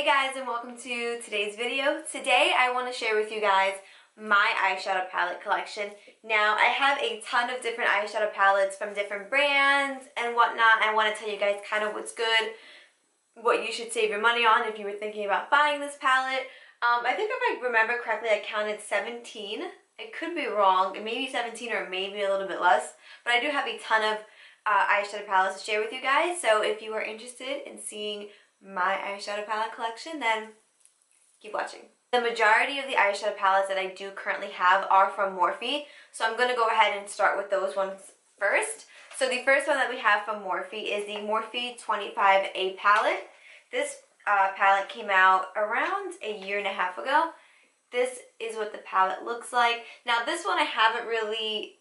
Hey guys, and welcome to today's video. Today I want to share with you guys my eyeshadow palette collection. Now I have a ton of different eyeshadow palettes from different brands and whatnot. I want to tell you guys kind of what's good, what you should save your money on if you were thinking about buying this palette. I think if I remember correctly, I counted 17. I could be wrong, maybe 17 or maybe a little bit less, but I do have a ton of eyeshadow palettes to share with you guys. So if you are interested in seeing my eyeshadow palette collection, then keep watching. The majority of the eyeshadow palettes that I do currently have are from Morphe, so I'm going to go ahead and start with those ones first. So the first one that we have from Morphe is the Morphe 25A palette. This palette came out around a year and a half ago. This is what the palette looks like. Now this one I haven't really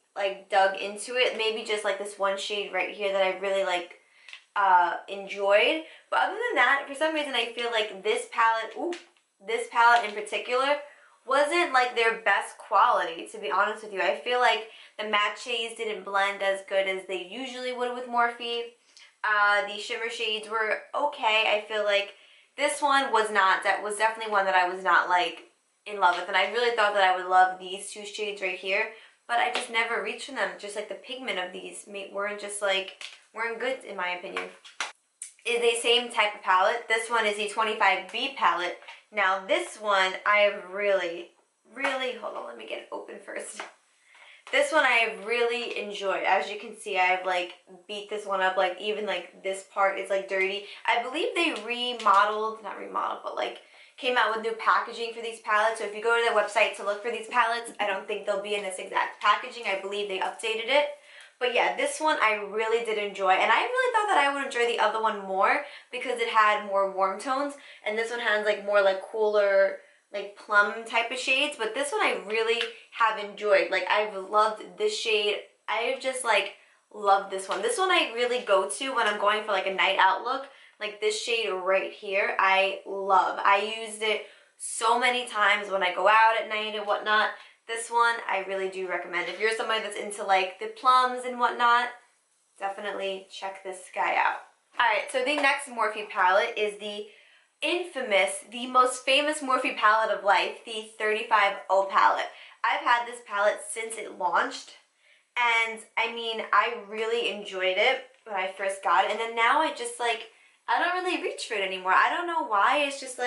dug into it, maybe just like this one shade right here that I really enjoyed. But other than that, for some reason I feel like this palette in particular wasn't like their best quality, to be honest with you. I feel like the matte shades didn't blend as good as they usually would with Morphe. The shimmer shades were okay. I feel like this one was not, that was definitely one that I was not like in love with, and I really thought that I would love these two shades right here, but I just never reached for them. Just like the pigment of these weren't good in my opinion. Is the same type of palette. This one is the 25B palette. Now this one I really, hold on, let me get it open first. This one I really enjoyed. As you can see, I've beat this one up, even this part is dirty. I believe they not remodeled, but came out with new packaging for these palettes. So if you go to their website to look for these palettes, I don't think they'll be in this exact packaging. I believe they updated it. But yeah, this one I really did enjoy, and I really thought that I would enjoy the other one more because it had more warm tones, and this one has more cooler, plum type of shades. But this one I really have enjoyed. I've loved this shade. I've just loved this one. This one I really go to when I'm going for a night out look. This shade right here, I love. I used it so many times when I go out at night and whatnot. This one I really do recommend. If you're somebody that's into the plums and whatnot, definitely check this guy out. Alright, so the next Morphe palette is the infamous, the most famous Morphe palette of life, the 35O palette. I've had this palette since it launched, and I mean, I really enjoyed it when I first got it, and then now I just I don't really reach for it anymore. I don't know why. It's just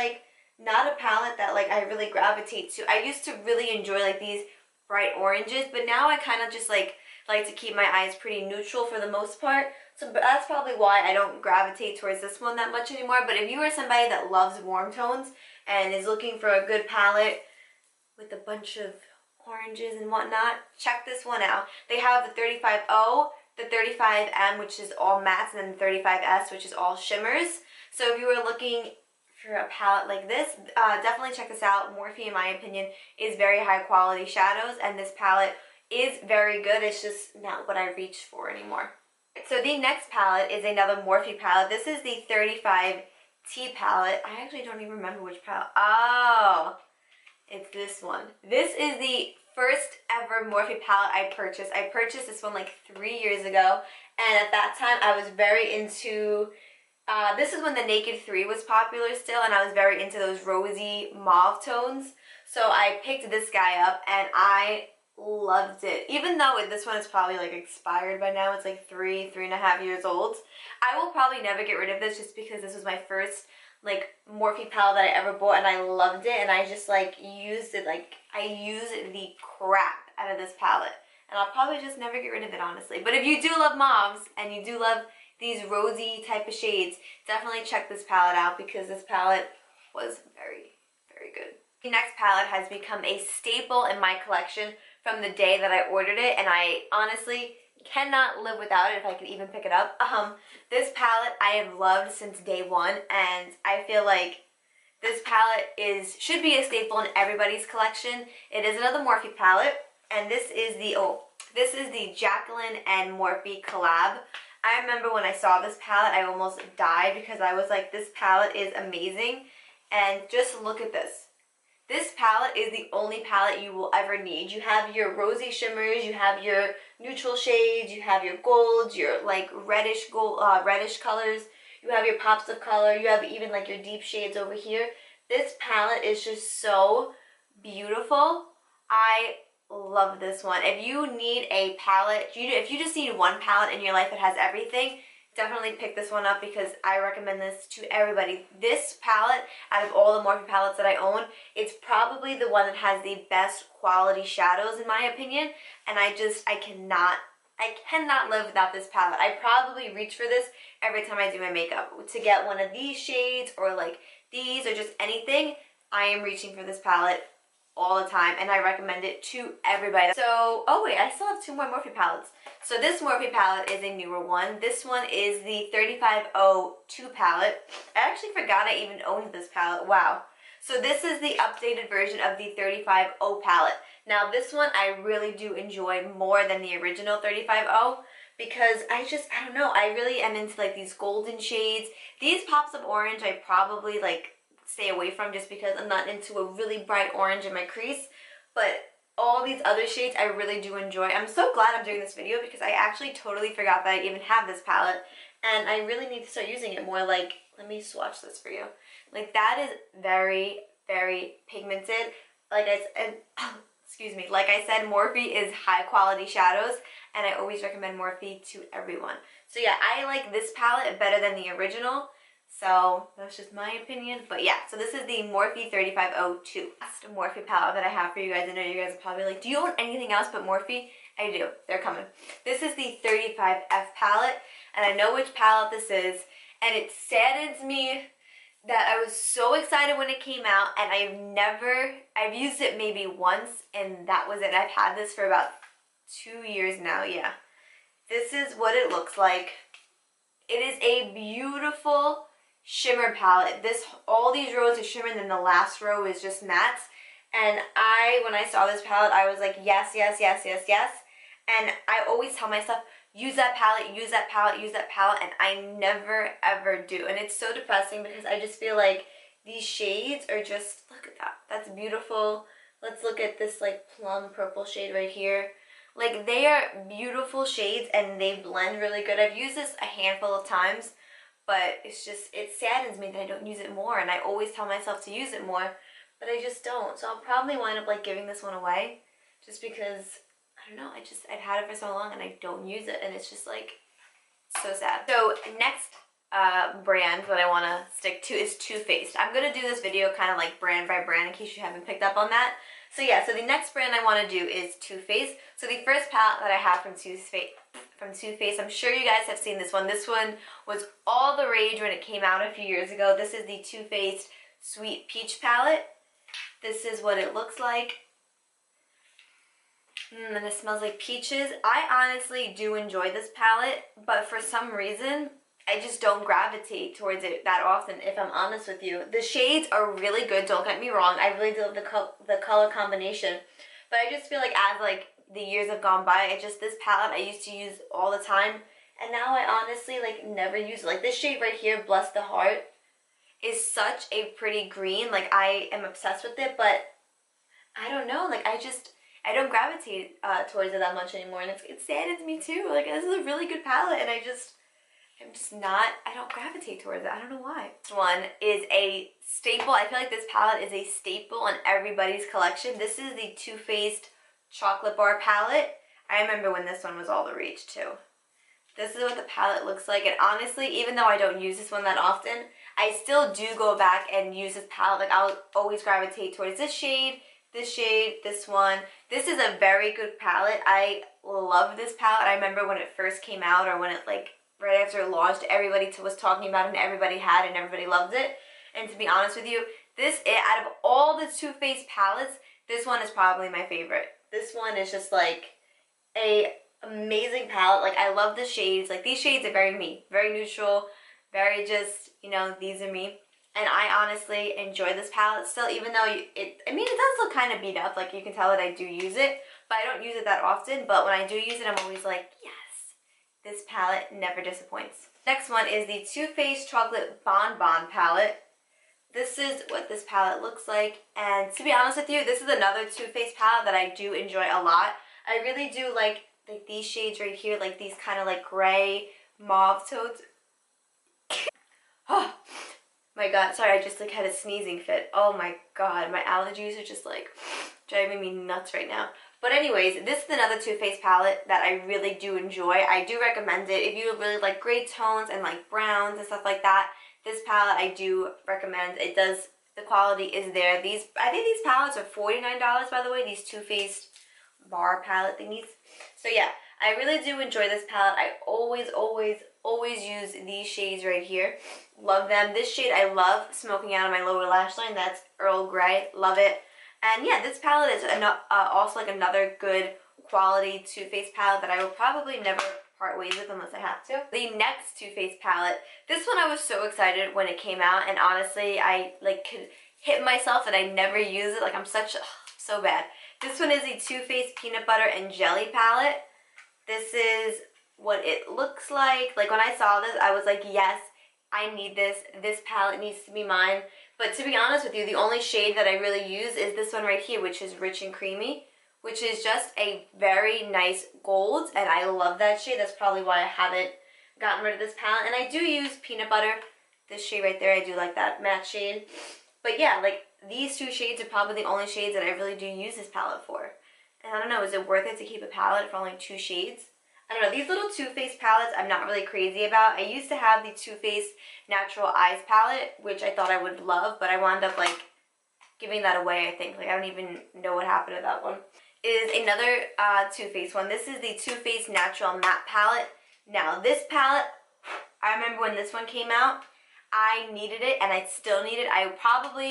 not a palette that I really gravitate to. I used to really enjoy these bright oranges, but now I kind of just like to keep my eyes pretty neutral for the most part. So that's probably why I don't gravitate towards this one that much anymore. But if you are somebody that loves warm tones and is looking for a good palette with a bunch of oranges and whatnot, check this one out. They have the 35O, the 35M, which is all mattes, and then the 35S, which is all shimmers. So if you were looking for a palette like this, definitely check this out. Morphe, in my opinion, is very high quality shadows, and this palette is very good. It's just not what I reach for anymore. So the next palette is another Morphe palette. This is the 35T palette. I actually don't even remember which palette. Oh, it's this one. This is the first ever Morphe palette I purchased. I purchased this one 3 years ago, and at that time I was very into this is when the Naked 3 was popular still, and I was very into those rosy mauve tones. So I picked this guy up, and I loved it. Even though this one is probably expired by now, it's 3.5 years old. I will probably never get rid of this just because this was my first Morphe palette that I ever bought, and I loved it, and I just used it. I used the crap out of this palette, and I'll probably just never get rid of it, honestly. But if you do love mauves and you do love these rosy type of shades, definitely check this palette out because this palette was very, very good. The next palette has become a staple in my collection from the day that I ordered it, and I honestly cannot live without it if I could even pick it up. This palette I have loved since day one, and I feel like this palette should be a staple in everybody's collection. It is another Morphe palette, and this is the Jacqueline and Morphe collab. I remember when I saw this palette, I almost died because I was like, this palette is amazing. And just look at this. This palette is the only palette you will ever need. You have your rosy shimmers, you have your neutral shades, you have your golds, your reddish colors. You have your pops of color. You have even like your deep shades over here. This palette is just so beautiful. I love this one. If you need a palette, if you just need one palette in your life that has everything, definitely pick this one up because I recommend this to everybody. This palette, out of all the Morphe palettes that I own, it's probably the one that has the best quality shadows in my opinion, and I cannot live without this palette. I probably reach for this every time I do my makeup. To get one of these shades or like these or just anything, I am reaching for this palette all the time, and I recommend it to everybody. So, oh wait, I still have two more Morphe palettes. So this Morphe palette is a newer one. This one is the 3502 palette. I actually forgot I even owned this palette. Wow. So this is the updated version of the 350 palette. Now this one I really do enjoy more than the original 350 because I don't know, I really am into like these golden shades. These pops of orange I probably like stay away from just because I'm not into a really bright orange in my crease, but all these other shades I really do enjoy. I'm so glad I'm doing this video because I actually totally forgot that I even have this palette, and I really need to start using it more. Like, let me swatch this for you. Like, that is very, very pigmented. Like I said, excuse me, like I said, Morphe is high quality shadows, and I always recommend Morphe to everyone. So yeah, I like this palette better than the original. So that's just my opinion. But yeah, so this is the Morphe 3502. Last Morphe palette that I have for you guys. I know you guys are probably like, do you own anything else but Morphe? I do. They're coming. This is the 35F palette, and I know which palette this is, and it saddens me that I was so excited when it came out, and I've used it maybe once, and that was it. I've had this for about 2 years now, yeah. This is what it looks like. It is a beautiful shimmer palette. All these rows are shimmer, and then the last row is just mattes. And when I saw this palette, I was like, yes, yes, yes, yes, yes. And I always tell myself, use that palette, use that palette, use that palette, and I never ever do. And it's so depressing because I just feel like these shades are just, look at that, that's beautiful. Let's look at this like plum purple shade right here. Like, they are beautiful shades and they blend really good. I've used this a handful of times, but it's just, it saddens me that I don't use it more, and I always tell myself to use it more, but I just don't. So I'll probably wind up like giving this one away just because, I don't know, I've had it for so long and I don't use it, and it's just like, so sad. So next brand that I want to stick to is Too Faced. I'm going to do this video kind of like brand by brand in case you haven't picked up on that. So yeah, so the next brand I want to do is Too Faced. So the first palette that I have from Too Faced, I'm sure you guys have seen this one. This one was all the rage when it came out a few years ago. This is the Too Faced Sweet Peach palette. This is what it looks like. And it smells like peaches. I honestly do enjoy this palette, but for some reason, I just don't gravitate towards it that often, if I'm honest with you. The shades are really good, don't get me wrong. I really do love the color combination. But I just feel like as like the years have gone by, this palette I used to use all the time, and now I honestly like never use it. Like this shade right here, Bless the Heart, is such a pretty green. Like I am obsessed with it, but I don't know. Like I don't gravitate towards it that much anymore, and it saddens me too. Like this is a really good palette, and I don't gravitate towards it. I don't know why. This one is a staple. I feel like this palette is a staple in everybody's collection. This is the Too Faced Chocolate Bar palette. I remember when this one was all the rage too. This is what the palette looks like, and honestly, even though I don't use this one that often, I still do go back and use this palette. Like I'll always gravitate towards this shade, this one. This is a very good palette. I love this palette. I remember when it first came out, or when it like right after it launched, everybody was talking about it, and everybody had it, and everybody loved it. And to be honest with you, out of all the Too Faced palettes, this one is probably my favorite. This one is just like a amazing palette. Like I love the shades. Like these shades are very me, very neutral, very just, you know, these are me. And I honestly enjoy this palette still, even though it does look kind of beat up. Like you can tell that I do use it, but I don't use it that often. But when I do use it, I'm always like, yes. This palette never disappoints. Next one is the Too Faced Chocolate Bonbon palette. This is what this palette looks like. And to be honest with you, this is another Too Faced palette that I do enjoy a lot. I really do like these shades right here, like these kind of like gray mauve tones. Oh my god, sorry, I just like had a sneezing fit. Oh my god, my allergies are just like driving me nuts right now. But anyways, this is another Too Faced palette that I really do enjoy. I do recommend it. If you really like gray tones and like browns and stuff like that, this palette I do recommend. It does, the quality is there. These, I think these palettes are $49, by the way, these Too Faced bar palette thingies. So yeah, I really do enjoy this palette. I always use these shades right here. Love them. This shade I love, smoking out on my lower lash line. That's Earl Grey. Love it. And yeah, this palette is also like another good quality Too Faced palette that I will probably never part ways with unless I have to. The next Too Faced palette, this one I was so excited when it came out, and honestly I like could hit myself that I never use it. Like I'm so bad. This one is the Too Faced Peanut Butter and Jelly palette. This is what it looks like. Like when I saw this, I was like, yes, I need this. This palette needs to be mine. But to be honest with you, the only shade that I really use is this one right here, which is Rich and Creamy, which is just a very nice gold, and I love that shade. That's probably why I haven't gotten rid of this palette. And I do use Peanut Butter, this shade right there. I do like that matte shade. But yeah, like these two shades are probably the only shades that I really do use this palette for. And I don't know, is it worth it to keep a palette for only two shades? I don't know, these little Too Faced palettes I'm not really crazy about. I used to have the Too Faced Natural Eyes palette, which I thought I would love, but I wound up like giving that away, I think. Like I don't even know what happened to that one. Is another Too Faced one. This is the Too Faced Natural Matte palette. Now this palette, I remember when this one came out, I needed it and I still need it.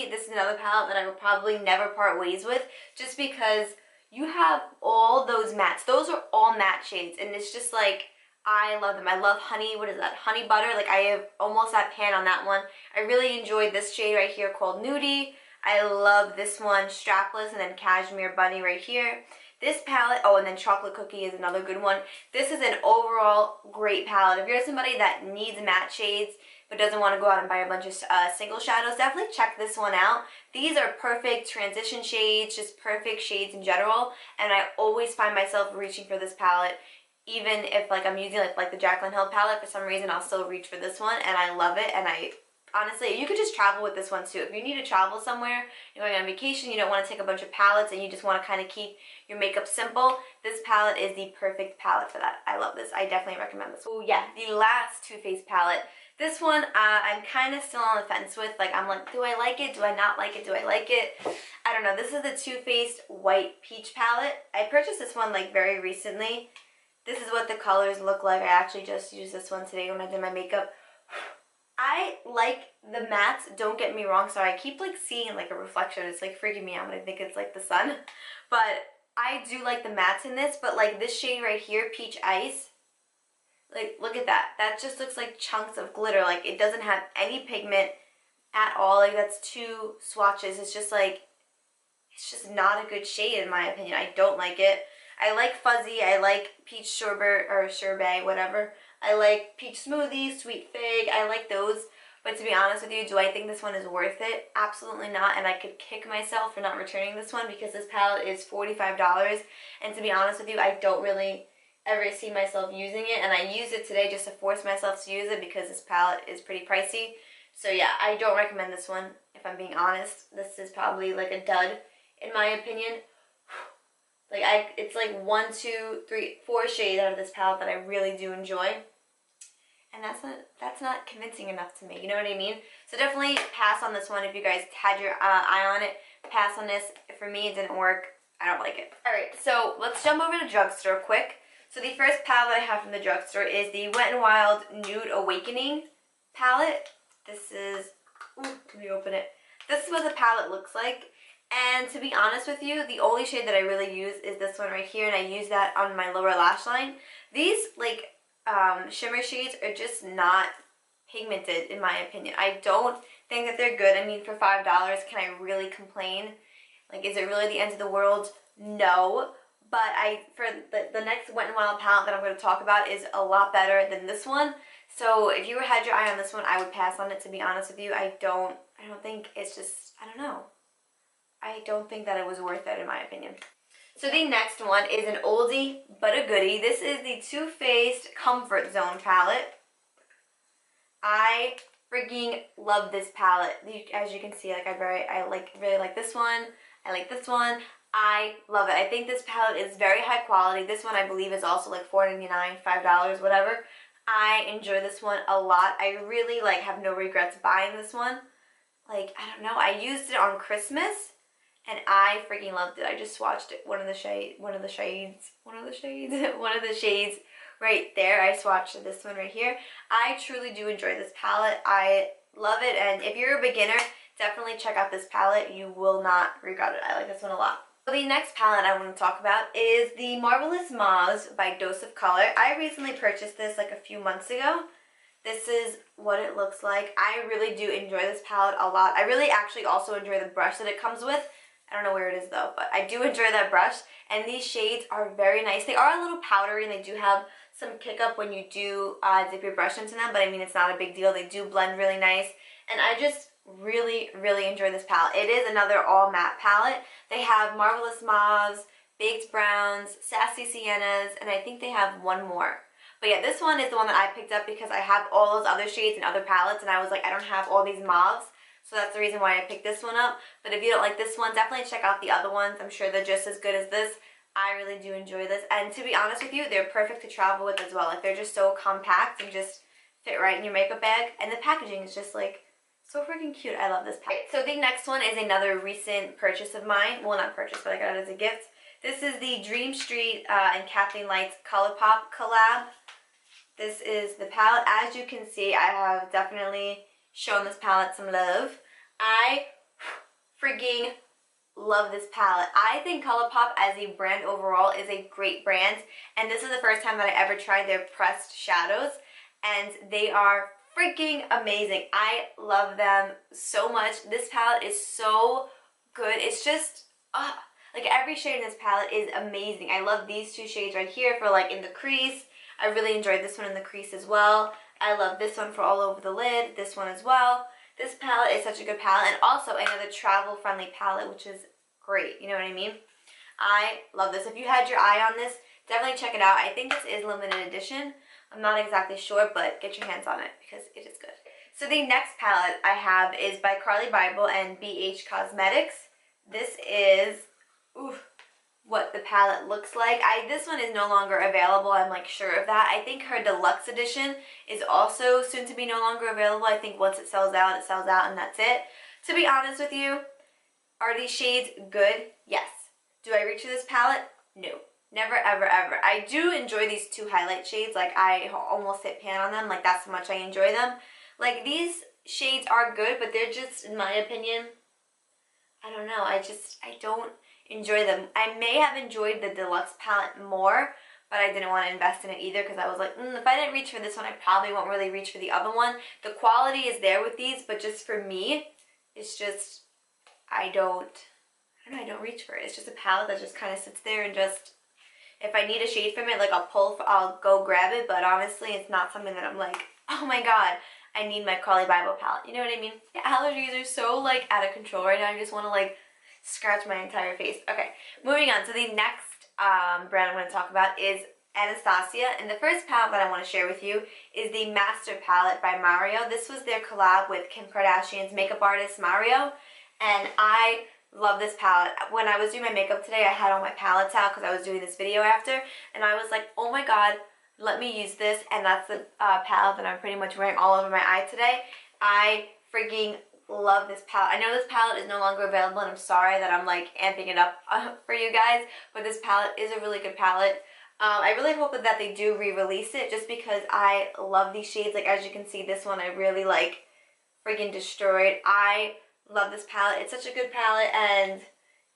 This is another palette that I will probably never part ways with, just because you have all those mattes. Those are all matte shades, and it's just like, I love them. I love honey, what is that? Honey butter. Like I have almost that pan on that one. I really enjoyed this shade right here called Nudie. I love this one, Strapless, and then Cashmere Bunny right here. This palette, oh, and then Chocolate Cookie is another good one. This is an overall great palette. If you're somebody that needs matte shades but doesn't want to go out and buy a bunch of single shadows, definitely check this one out. These are perfect transition shades, just perfect shades in general, and I always find myself reaching for this palette. Even if like I'm using like the Jaclyn Hill palette, for some reason I'll still reach for this one, and I love it. And I honestly, you could just travel with this one too. If you need to travel somewhere, you're going on vacation, you don't want to take a bunch of palettes, and you just want to kind of keep your makeup simple, this palette is the perfect palette for that. I love this. I definitely recommend this. Oh yeah, the last Too Faced palette. This one, I'm kind of still on the fence with. Like, I'm like, do I like it? Do I not like it? Do I like it? I don't know. This is the Too Faced White Peach palette. I purchased this one, like, very recently. This is what the colors look like. I actually just used this one today when I did my makeup. I like the mattes, don't get me wrong. Sorry, I keep, like, seeing, like, a reflection. It's, like, freaking me out when I think it's, like, the sun. But I do like the mattes in this. But, like, this shade right here, Peach Ice, like, look at that. That just looks like chunks of glitter. Like, it doesn't have any pigment at all. Like, that's two swatches. It's just like, it's just not a good shade in my opinion. I don't like it. I like Fuzzy. I like Peach Sorbet, or Sorbet, whatever. I like Peach Smoothie, Sweet Fig. I like those. But to be honest with you, do I think this one is worth it? Absolutely not. And I could kick myself for not returning this one, because this palette is $45. And to be honest with you, I don't really ever see myself using it, and I used it today just to force myself to use it because this palette is pretty pricey. So yeah, I don't recommend this one, if I'm being honest. This is probably like a dud in my opinion. Like it's like 1, 2, 3, 4 shades out of this palette that I really do enjoy, and that's not convincing enough to me. You know what I mean? So definitely pass on this one if you guys had your eye on it. Pass on this. For me, it didn't work. I don't like it. All right, so let's jump over to Drugstore quick. So the first palette I have from the Drugstore is the Wet n Wild Nude Awakening palette. This is, let me open it. This is what the palette looks like. And to be honest with you, the only shade that I really use is this one right here, and I use that on my lower lash line. These like shimmer shades are just not pigmented in my opinion. I don't think that they're good. I mean, for $5, can I really complain? Like, is it really the end of the world? No. But for the next Wet n Wild palette that I'm going to talk about is a lot better than this one. So if you had your eye on this one, I would pass on it, to be honest with you. I don't think it's just, I don't know. I don't think that it was worth it in my opinion. So the next one is an oldie but a goodie. This is the Too Faced Comfort Zone palette. I freaking love this palette. As you can see, like I really like this one. I like this one. I love it. I think this palette is very high quality. This one I believe is also like $4.99, $5, whatever. I enjoy this one a lot. I really like have no regrets buying this one. Like, I don't know, I used it on Christmas and I freaking loved it. I just swatched it. One of the shades right there. I swatched this one right here. I truly do enjoy this palette. I love it, and if you're a beginner, definitely check out this palette. You will not regret it. I like this one a lot. So the next palette I want to talk about is the Marvelous Mauves by Dose of Color. I recently purchased this like a few months ago. This is what it looks like. I really do enjoy this palette a lot. I really actually also enjoy the brush that it comes with. I don't know where it is though, but I do enjoy that brush. And these shades are very nice. They are a little powdery and they do have some kick up when you do dip your brush into them, but I mean, it's not a big deal. They do blend really nice. And I just really, really enjoy this palette. It is another all matte palette. They have Marvelous Mauves, Baked Browns, Sassy Siennas, and I think they have one more. But yeah, this one is the one that I picked up because I have all those other shades and other palettes, and I was like, I don't have all these mauves, so that's the reason why I picked this one up. But if you don't like this one, definitely check out the other ones. I'm sure they're just as good as this. I really do enjoy this, and to be honest with you, they're perfect to travel with as well. Like, they're just so compact and just fit right in your makeup bag, and the packaging is just like so freaking cute. I love this palette. So the next one is another recent purchase of mine. Well, not purchase, but I got it as a gift. This is the Dream Street and Kathleen Light's ColourPop collab. This is the palette. As you can see, I have definitely shown this palette some love. I freaking love this palette. I think ColourPop as a brand overall is a great brand, and this is the first time that I ever tried their pressed shadows, and they are freaking amazing. I love them so much. This palette is so good. It's just, like every shade in this palette is amazing. I love these two shades right here for like in the crease. I really enjoyed this one in the crease as well. I love this one for all over the lid, this one as well. This palette is such a good palette, and also another travel-friendly palette, which is great, you know what I mean? I love this. If you had your eye on this, definitely check it out. I think this is limited edition. I'm not exactly sure, but get your hands on it because it is good. So the next palette I have is by Carly Bible and BH Cosmetics. This is, what the palette looks like. This one is no longer available, I'm like sure of that. I think her deluxe edition is also soon to be no longer available. I think once it sells out, and that's it. To be honest with you, are these shades good? Yes. Do I reach for this palette? No. Never, ever, ever. I do enjoy these two highlight shades. Like, I almost hit pan on them. Like, that's how much I enjoy them. Like, these shades are good, but they're just, in my opinion, I don't know. I don't enjoy them. I may have enjoyed the deluxe palette more, but I didn't want to invest in it either because I was like, if I didn't reach for this one, I probably won't really reach for the other one. The quality is there with these, but just for me, it's just, I don't don't reach for it. It's just a palette that just kind of sits there and just, if I need a shade from it, like I'll go grab it, but honestly, it's not something that I'm like, oh my god, I need my Carly Bible palette. You know what I mean? The allergies are so like out of control right now. I just want to like scratch my entire face. Okay, moving on. So the next brand I'm going to talk about is Anastasia, and the first palette that I want to share with you is the Master Palette by Mario. This was their collab with Kim Kardashian's makeup artist Mario, and I love this palette. When I was doing my makeup today, I had all my palettes out because I was doing this video after, and I was like, oh my god, let me use this, and that's the palette that I'm pretty much wearing all over my eye today. I freaking love this palette. I know this palette is no longer available, and I'm sorry that I'm like amping it up for you guys, but this palette is a really good palette. I really hope that they do re-release it just because I love these shades. Like, as you can see, this one I really like freaking destroyed. I love this palette. It's such a good palette, and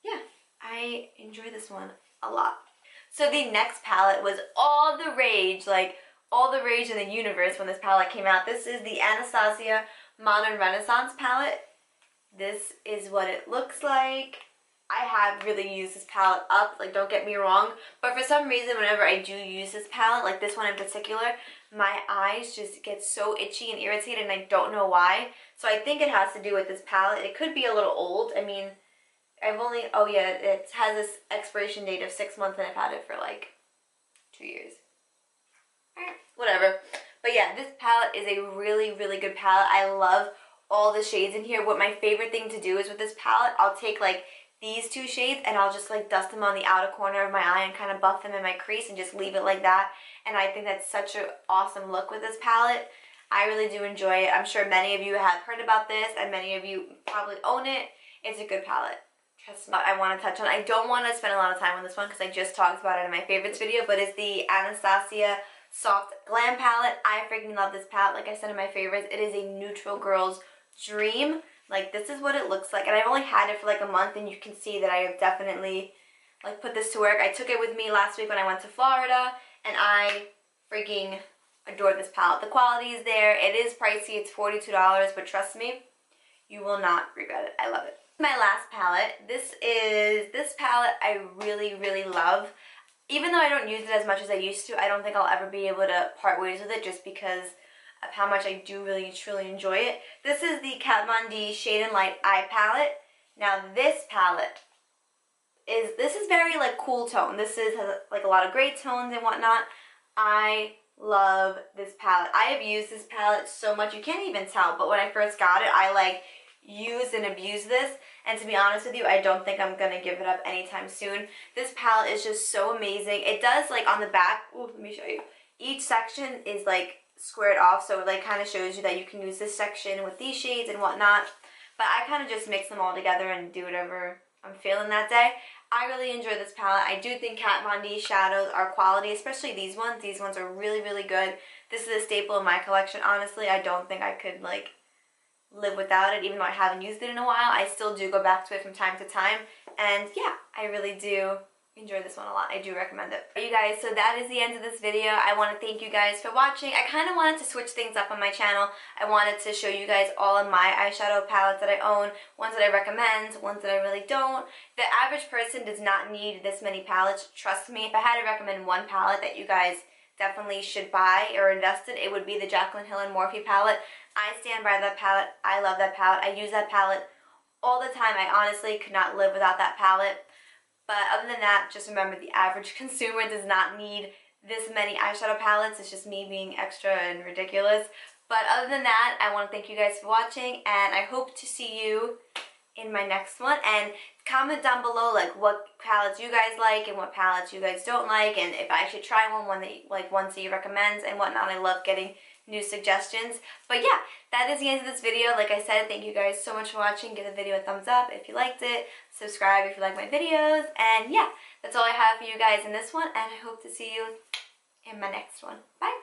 yeah, I enjoy this one a lot. So the next palette was all the rage, like all the rage in the universe when this palette came out. This is the Anastasia Modern Renaissance palette. This is what it looks like. I have really used this palette up, like don't get me wrong, but for some reason whenever I do use this palette, like this one in particular, my eyes just get so itchy and irritated, and I don't know why. So I think it has to do with this palette. It could be a little old. I mean, I've only, oh yeah, it has this expiration date of 6 months, and I've had it for like 2 years. Whatever. But yeah, this palette is a really, really good palette. I love all the shades in here. What my favorite thing to do is with this palette, I'll take like these two shades and I'll just like dust them on the outer corner of my eye and kind of buff them in my crease and just leave it like that. And I think that's such an awesome look with this palette. I really do enjoy it. I'm sure many of you have heard about this and many of you probably own it. It's a good palette. Trust me. I want to touch on. I don't want to spend a lot of time on this one because I just talked about it in my favorites video, but it's the Anastasia Soft Glam Palette. I freaking love this palette. Like I said in my favorites, it is a neutral girl's dream. Like, this is what it looks like, and I've only had it for like a month, and you can see that I have definitely like put this to work. I took it with me last week when I went to Florida, and I freaking adore this palette. The quality is there. It is pricey. It's $42, but trust me, you will not regret it. I love it. My last palette. This palette I really, really love. Even though I don't use it as much as I used to, I don't think I'll ever be able to part ways with it just because of how much I do really truly enjoy it. This is the Kat Von D Shade and Light Eye Palette. Now this palette is very like cool tone. This has like a lot of gray tones and whatnot. I love this palette. I have used this palette so much you can't even tell, but when I first got it, I like used and abused this, and to be honest with you, I don't think I'm gonna give it up anytime soon. This palette is just so amazing. It does, like, on the back, ooh, let me show you, each section is like squared off, so it like kind of shows you that you can use this section with these shades and whatnot, but I kind of just mix them all together and do whatever I'm feeling that day. I really enjoy this palette. I do think Kat Von D shadows are quality, especially these ones. These ones are really, really good. This is a staple in my collection. Honestly, I don't think I could like live without it, even though I haven't used it in a while. I still do go back to it from time to time, and yeah, I really do enjoy this one a lot. I do recommend it. You guys, so that is the end of this video. I want to thank you guys for watching. I kind of wanted to switch things up on my channel. I wanted to show you guys all of my eyeshadow palettes that I own, ones that I recommend, ones that I really don't. The average person does not need this many palettes. Trust me, if I had to recommend one palette that you guys definitely should buy or invest in, it would be the Jaclyn Hill and Morphe palette. I stand by that palette. I love that palette. I use that palette all the time. I honestly could not live without that palette. But other than that, just remember the average consumer does not need this many eyeshadow palettes. It's just me being extra and ridiculous. But other than that, I want to thank you guys for watching, and I hope to see you in my next one. And comment down below like what palettes you guys like and what palettes you guys don't like, and if I should try one that like ones that you recommend and whatnot. I love getting new suggestions. But yeah, that is the end of this video. Like I said, thank you guys so much for watching. Give the video a thumbs up if you liked it. Subscribe if you like my videos. And yeah, that's all I have for you guys in this one, and I hope to see you in my next one. Bye!